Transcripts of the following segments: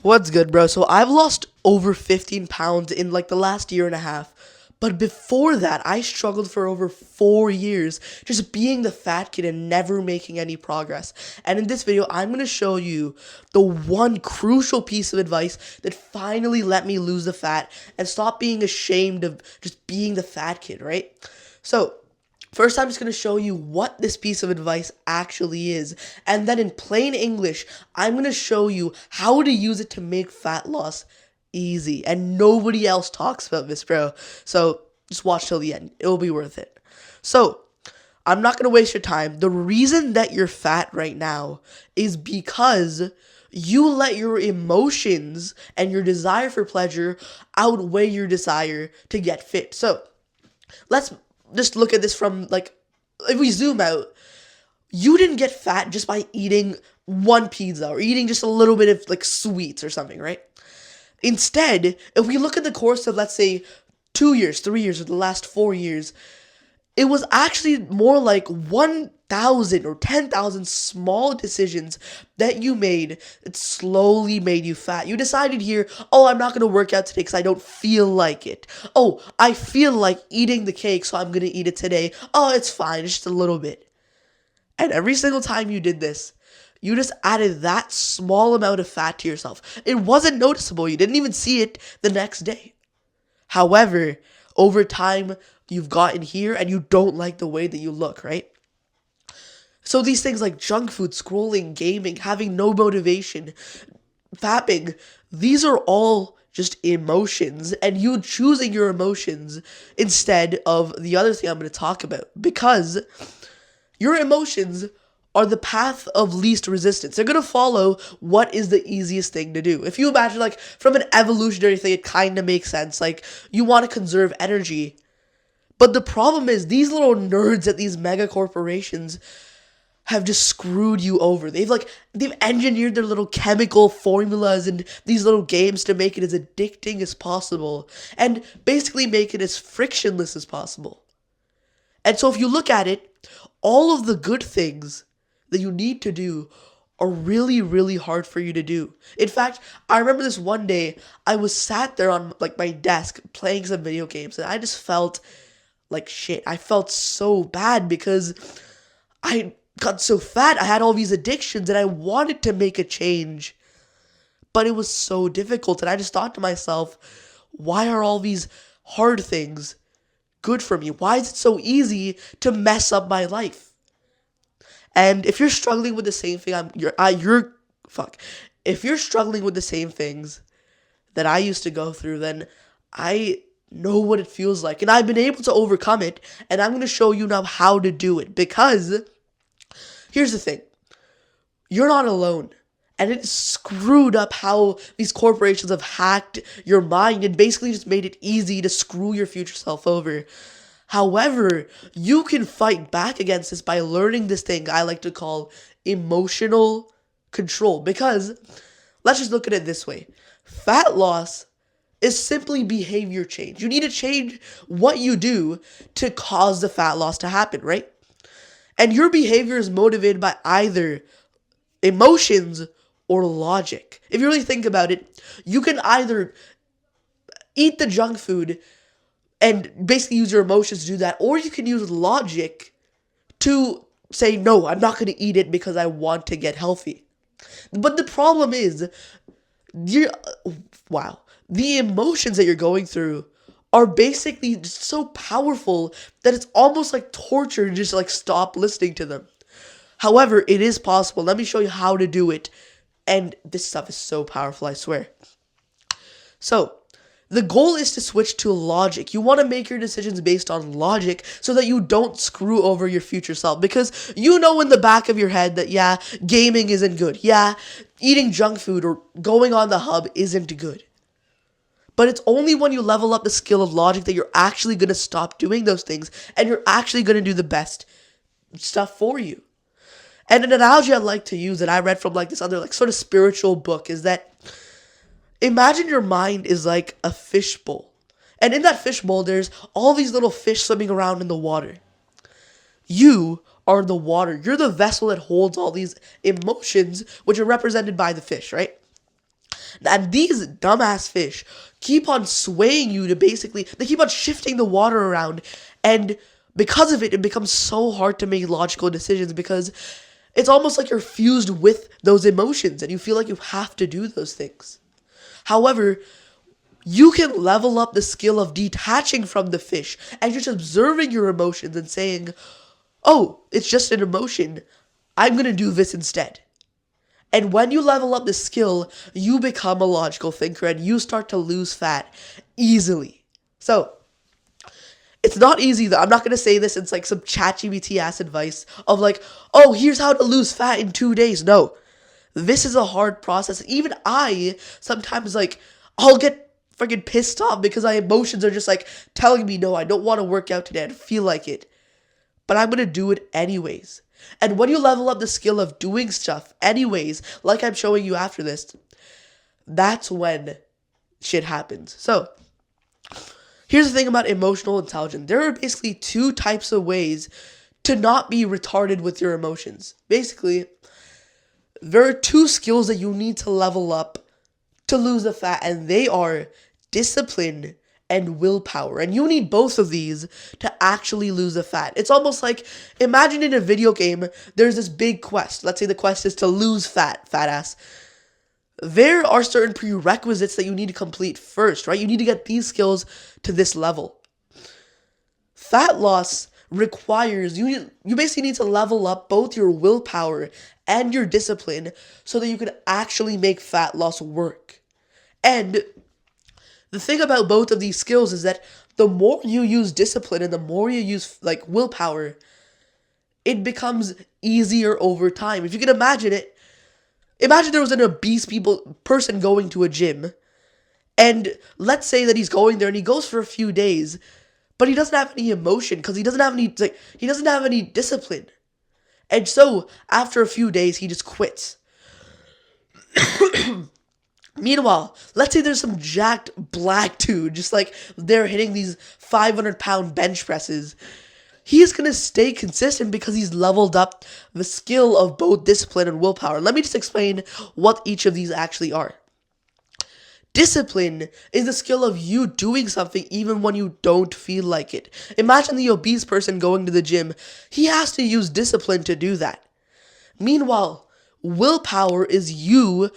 What's good, bro? So I've lost over 15 pounds in like the last year and a half. But before that, I struggled for over 4 years just being the fat kid and never making any progress. And in this video, I'm going to show you the one crucial piece of advice that finally let me lose the fat and stop being ashamed of just being the fat kid, right? So, first, I'm just going to show you what this piece of advice actually is. And then in plain English, I'm going to show you how to use it to make fat loss easy. And nobody else talks about this, bro. So just watch till the end. It'll be worth it. So, I'm not going to waste your time. The reason that you're fat right now is because you let your emotions and your desire for pleasure outweigh your desire to get fit. So, let's just look at this from like, if we zoom out, you didn't get fat just by eating one pizza or eating just a little bit of like sweets or something, right? Instead, if we look at the course of, let's say, 2 years, 3 years, or the last 4 years, it was actually more like 1,000 or 10,000 small decisions that you made that slowly made you fat. You decided here, oh, I'm not going to work out today because I don't feel like it. Oh, I feel like eating the cake, so I'm going to eat it today. Oh, it's fine, it's just a little bit. And every single time you did this, you just added that small amount of fat to yourself. It wasn't noticeable. You didn't even see it the next day. However, over time, you've gotten here and you don't like the way that you look, right? So these things like junk food, scrolling, gaming, having no motivation, fapping, these are all just emotions, and you choosing your emotions instead of the other thing I'm going to talk about, because your emotions are the path of least resistance. They're gonna follow what is the easiest thing to do. If you imagine, like, from an evolutionary thing, it kind of makes sense. Like, you want to conserve energy. But the problem is, these little nerds at these mega corporations have just screwed you over. They've engineered their little chemical formulas and these little games to make it as addicting as possible and basically make it as frictionless as possible. And so if you look at it, all of the good things that you need to do are really, really hard for you to do. In fact, I remember this one day, I was sat there on like my desk playing some video games, and I just felt like shit. I felt so bad because I got so fat. I had all these addictions and I wanted to make a change, but it was so difficult. And I just thought to myself, why are all these hard things good for me? Why is it so easy to mess up my life? And if you're struggling with the same thing, fuck. If you're struggling with the same things that I used to go through, then I know what it feels like, and I've been able to overcome it. And I'm gonna show you now how to do it, because here's the thing: you're not alone. And it's screwed up how these corporations have hacked your mind and basically just made it easy to screw your future self over. However, you can fight back against this by learning this thing I like to call emotional control. Because let's just look at it this way: fat loss is simply behavior change. You need to change what you do to cause the fat loss to happen, right? And your behavior is motivated by either emotions or logic. If you really think about it, you can either eat the junk food and basically use your emotions to do that, or you can use logic to say, no, I'm not going to eat it because I want to get healthy. But the problem is, you're, wow, the emotions that you're going through are basically just so powerful that it's almost like torture to just like stop listening to them. However, it is possible. Let me show you how to do it. And this stuff is so powerful, I swear. So, the goal is to switch to logic. You want to make your decisions based on logic so that you don't screw over your future self. Because you know in the back of your head that, yeah, gaming isn't good. Yeah, eating junk food or going on the hub isn't good. But it's only when you level up the skill of logic that you're actually going to stop doing those things and you're actually going to do the best stuff for you. And an analogy I like to use that I read from like this other like sort of spiritual book is that imagine your mind is like a fishbowl. And in that fishbowl, there's all these little fish swimming around in the water. You are the water. You're the vessel that holds all these emotions, which are represented by the fish, right? And these dumbass fish keep on swaying you to basically, they keep on shifting the water around. And because of it, it becomes so hard to make logical decisions because it's almost like you're fused with those emotions and you feel like you have to do those things. However, you can level up the skill of detaching from the fish and just observing your emotions and saying, oh, it's just an emotion. I'm going to do this instead. And when you level up the skill, you become a logical thinker and you start to lose fat easily. So, it's not easy though. I'm not going to say this. It's like some ChatGPT ass advice of like, oh, here's how to lose fat in 2 days. No, this is a hard process. Even I sometimes like, I'll get freaking pissed off because my emotions are just like telling me, no, I don't want to work out today. I don't feel like it. But I'm going to do it anyways. And when you level up the skill of doing stuff anyways, like I'm showing you after this, that's when shit happens. So, here's the thing about emotional intelligence. There are basically 2 types of ways to not be retarded with your emotions. Basically, there are 2 skills that you need to level up to lose the fat, and they are discipline and willpower. And you need both of these to actually lose the fat. It's almost like, imagine in a video game, there's this big quest. Let's say the quest is to lose fat ass. There are certain prerequisites that you need to complete first, right? You need to get these skills to this level. Fat loss requires, you basically need to level up both your willpower and your discipline so that you can actually make fat loss work. And the thing about both of these skills is that the more you use discipline and the more you use like willpower, it becomes easier over time. If you can imagine it, imagine there was an obese person going to a gym, and let's say that he's going there and he goes for a few days, but he doesn't have any emotion because he doesn't have any discipline. And so after a few days, he just quits. Meanwhile, let's say there's some jacked black dude, just like they're hitting these 500-pound bench presses. He's going to stay consistent because he's leveled up the skill of both discipline and willpower. Let me just explain what each of these actually are. Discipline is the skill of you doing something even when you don't feel like it. Imagine the obese person going to the gym. He has to use discipline to do that. Meanwhile, willpower is you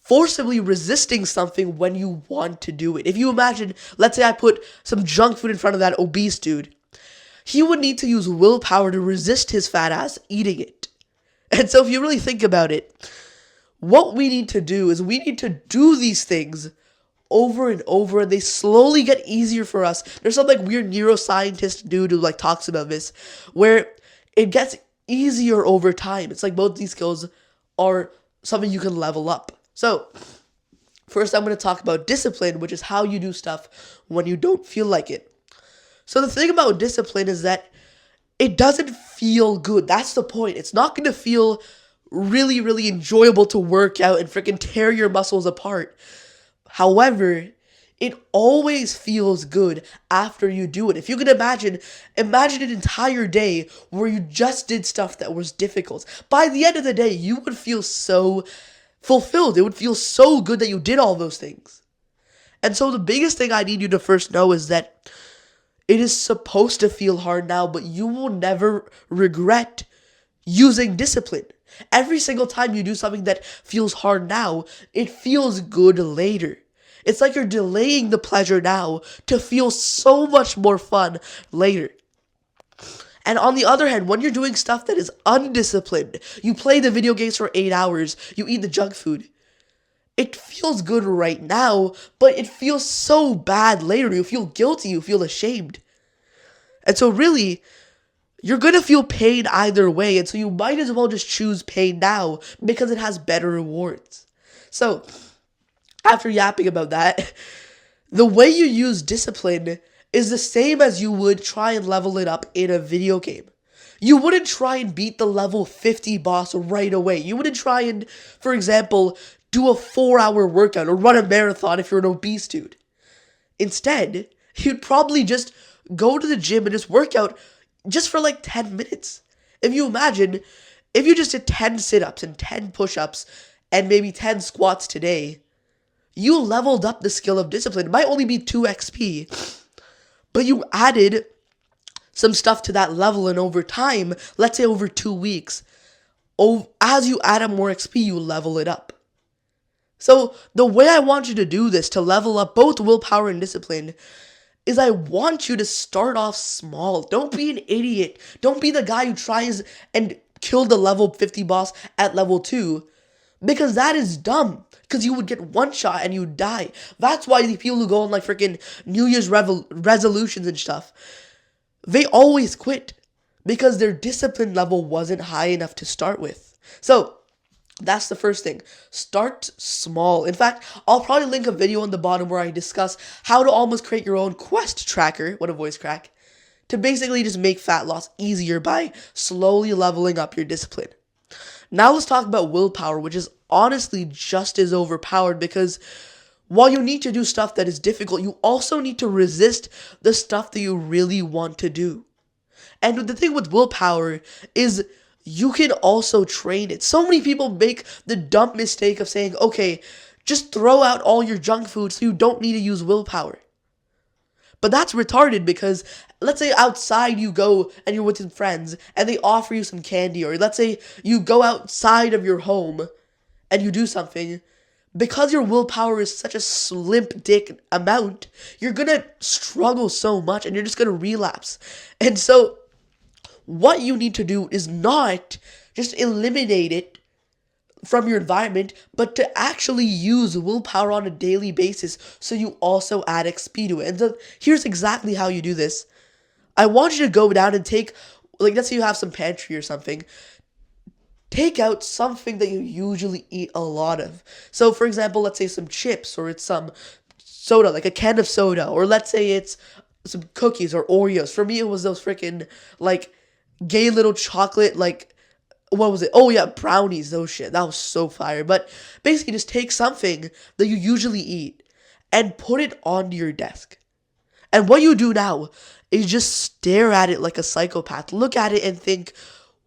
forcibly resisting something when you want to do it. If you imagine, let's say I put some junk food in front of that obese dude, he would need to use willpower to resist his fat ass eating it. And so if you really think about it, what we need to do is we need to do these things over and over, and they slowly get easier for us. There's some like weird neuroscientist dude who like talks about this, where it gets easier over time. It's like both these skills are something you can level up. So, first I'm going to talk about discipline, which is how you do stuff when you don't feel like it. So the thing about discipline is that it doesn't feel good. That's the point. It's not going to feel really, really enjoyable to work out and freaking tear your muscles apart. However, it always feels good after you do it. If you can imagine an entire day where you just did stuff that was difficult. By the end of the day, you would feel so fulfilled. It would feel so good that you did all those things. And so the biggest thing I need you to first know is that it is supposed to feel hard now, but you will never regret using discipline. Every single time you do something that feels hard now, it feels good later. It's like you're delaying the pleasure now to feel so much more fun later. And on the other hand, when you're doing stuff that is undisciplined, you play the video games for 8 hours, you eat the junk food, it feels good right now, but it feels so bad later. You feel guilty, you feel ashamed. And so really, you're going to feel pain either way, and so you might as well just choose pain now because it has better rewards. So, after yapping about that, the way you use discipline is the same as you would try and level it up in a video game. You wouldn't try and beat the level 50 boss right away. You wouldn't try and, for example, do a 4-hour workout or run a marathon if you're an obese dude. Instead, you'd probably just go to the gym and just work out just for like 10 minutes. If you imagine, if you just did 10 sit-ups and 10 push-ups and maybe 10 squats today, you leveled up the skill of discipline. It might only be 2 XP, but you added some stuff to that level, and over time, let's say over 2 weeks, as you add up more XP, you level it up. So the way I want you to do this to level up both willpower and discipline is I want you to start off small. Don't be an idiot. Don't be the guy who tries and kill the level 50 boss at level 2, because that is dumb. Because you would get one shot and you'd die. That's why the people who go on like freaking New Year's resolutions and stuff, they always quit because their discipline level wasn't high enough to start with. So that's the first thing. Start small. In fact, I'll probably link a video on the bottom where I discuss how to almost create your own quest tracker, what a voice crack, to basically just make fat loss easier by slowly leveling up your discipline. Now let's talk about willpower, which is honestly just as overpowered, because while you need to do stuff that is difficult, you also need to resist the stuff that you really want to do. And the thing with willpower is you can also train it. So many people make the dumb mistake of saying, okay, just throw out all your junk food so you don't need to use willpower. But that's retarded, because let's say outside you go and you're with some friends and they offer you some candy, or let's say you go outside of your home and you do something. Because your willpower is such a slim dick amount, you're gonna struggle so much and you're just gonna relapse. And so what you need to do is not just eliminate it from your environment, but to actually use willpower on a daily basis so you also add XP to it. And so here's exactly how you do this. I want you to go down and take, like, let's say you have some pantry or something. Take out something that you usually eat a lot of. So, for example, let's say some chips, or it's some soda, like a can of soda, or let's say it's some cookies or Oreos. For me, it was those freaking, like, gay little chocolate, like, what was it? Oh, yeah, brownies, those shit. That was so fire. But basically, just take something that you usually eat and put it onto your desk. And what you do now is just stare at it like a psychopath. Look at it and think,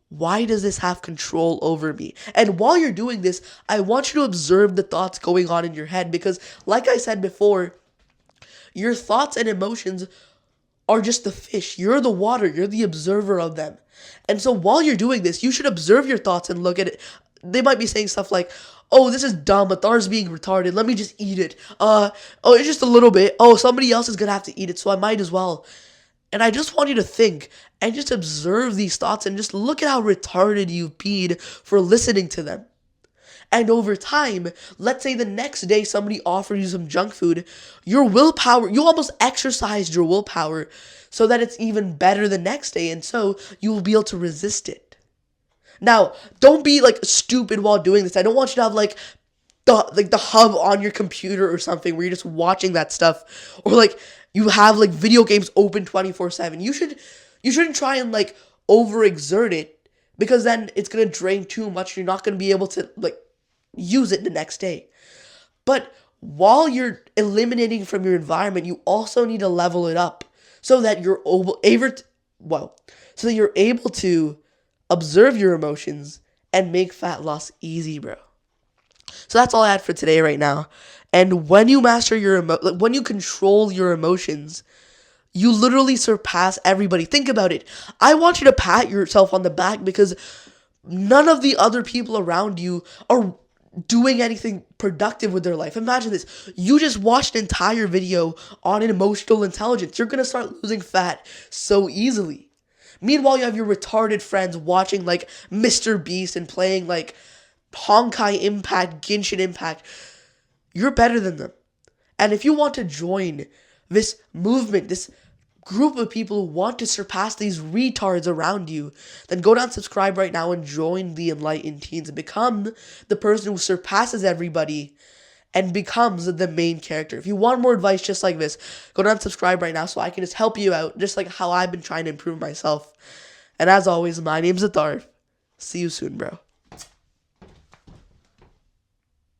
why does this have control over me? And while you're doing this, I want you to observe the thoughts going on in your head, because like I said before, your thoughts and emotions are just the fish. You're the water. You're the observer of them. And so while you're doing this, you should observe your thoughts and look at it. They might be saying stuff like, oh, this is dumb. Athar's being retarded. Let me just eat it. Oh, it's just a little bit. Oh, somebody else is going to have to eat it, so I might as well. And I just want you to think and just observe these thoughts and just look at how retarded you've been for listening to them. And over time, let's say the next day somebody offers you some junk food, your willpower, you almost exercised your willpower so that it's even better the next day, and so you will be able to resist it. Now, don't be like stupid while doing this. I don't want you to have like the hub on your computer or something where you're just watching that stuff, or like you have like video games open 24/7. You shouldn't try and like overexert it, because then it's gonna drain too much. You're not gonna be able to like use it the next day. But while you're eliminating from your environment, you also need to level it up so that you're able to observe your emotions and make fat loss easy, bro. So that's all I had for today right now. And when you master when you control your emotions, you literally surpass everybody. Think about it. I want you to pat yourself on the back, because none of the other people around you are doing anything productive with their life. Imagine this. You just watched an entire video on emotional intelligence. You're going to start losing fat so easily. Meanwhile, you have your retarded friends watching like Mr. Beast and playing like Honkai Impact, Genshin Impact. You're better than them. And if you want to join this movement, this group of people who want to surpass these retards around you, then go down, subscribe right now, and join the Enlightened Teens and become the person who surpasses everybody and becomes the main character. If you want more advice just like this, go down, subscribe right now so I can just help you out, just like how I've been trying to improve myself. And as always, my name's Athar. See you soon, bro.